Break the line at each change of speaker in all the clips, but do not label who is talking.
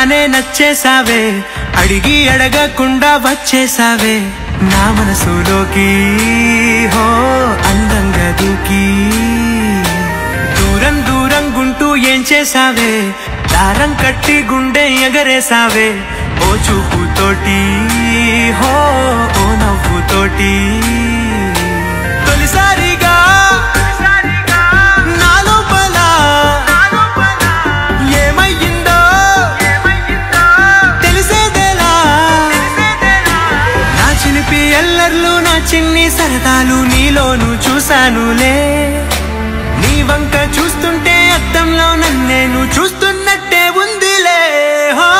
చూడగానే నచ్చేసావే, అడిగి అడగకుండా వచ్చేసావే నా మనసులోకి. హో అందంగా దూకి దూరం దూరం గుంటూ ఏం చేసావే, దారం కట్టి గుండె ఎగరేసావే ఓ చూపుతోటి, హో ఓ నవ్వుతోటి. తొలిసారిగా నా లోపల ఏమయ్యిందో తెలిసేదేలా. నా చిలిపి ఎల్లర్లు నా చిన్ని సరదాలు నీలోను చూశానులే. నీ వంక చూస్తుంటే అద్దంలో నన్నేను చూస్తున్నట్టే ఉందిలే. హో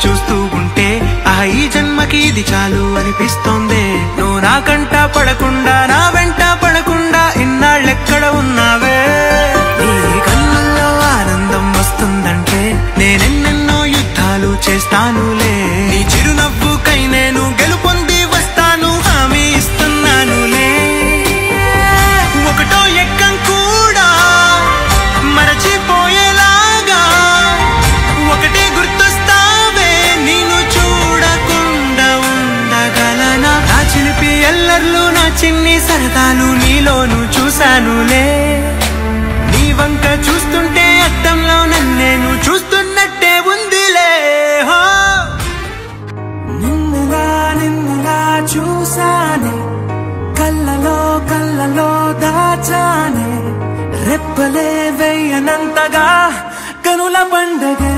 చూస్తూ ఉంటే ఈ జన్మకి ఇది చాలు అనిపిస్తోంది. నువ్వు నా కంట పడకుండా నా వెంట పడకుండా ఇన్నాళ్ళెక్కడ ఉన్నావే. నీ కళ్ళల్లో ఆనందం వస్తుందంటే నేనెన్నెన్నో యుద్ధాలు చేస్తానులే. నీ చిరునవ్వుకై నేను గెలుపొంది వస్తాను హామీ ఇస్తున్నానులే. ఒకటో ఎక్కం కూడా మరచిపోయేలాగా ఒకటే గుర్తొస్తావే, నిన్ను చూడకుండా ఉండగలనా. నా చిలిపి ఎల్లర్లు నా చిన్ని సరదాలు నీలోను చూశానులే. నీ వంక చూస్తుంటే అద్దంలో నన్నేను చూస్తున్నట్టే ఉందిలే. హో నిన్నుగా నిన్నుగా చూసానే, కళ్ళలో కళ్ళలో దాచానే, రెప్పలే వెయ్యనంతగా కనుల పండగే.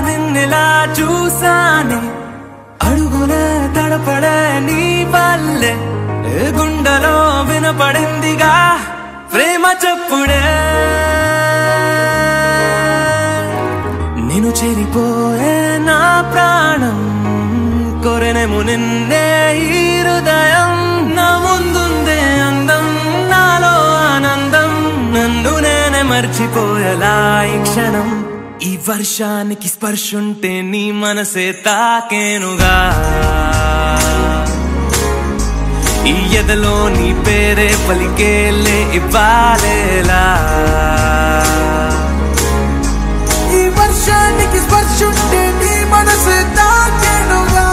నిన్నెలా చూసానే, అడుగులే తడపడే నీ వల్లే, గుండెలో వినపడిందిగా ప్రేమ చెప్పుడే. నేను చెరిపోయే నా ప్రాణం కొరెనేమో నిన్నే ఈ హృదయం. నా ముందుందే అందం నాలో ఆనందం, నన్ను నేనే మర్చిపోయేలా ఈ క్షణం. ఈ వర్షానికి స్పర్శుంటే నీ మనసే తాకేనుగా, ఈ ఎదలో నీ పేరే పలికేలే ఇవ్వాలేలా. ఈ వర్షానికి స్పర్శుంటే నీ మనసే తాకేనుగా,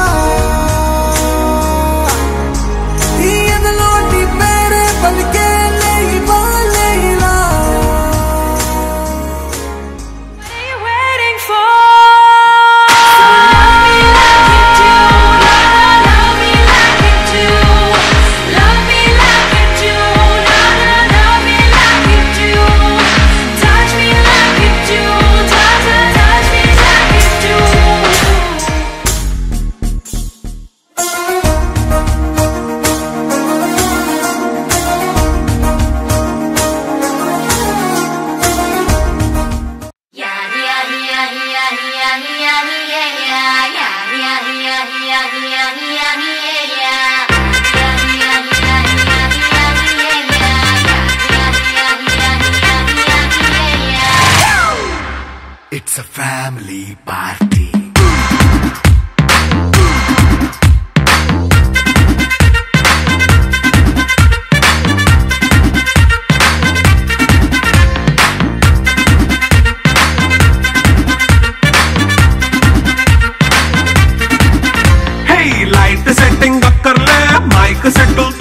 ఈ ఎదలో నీ పేరే పలికేలే ఇవ్వాలేలా.
It's a family party. Hey, light setting up कर ले, mic settle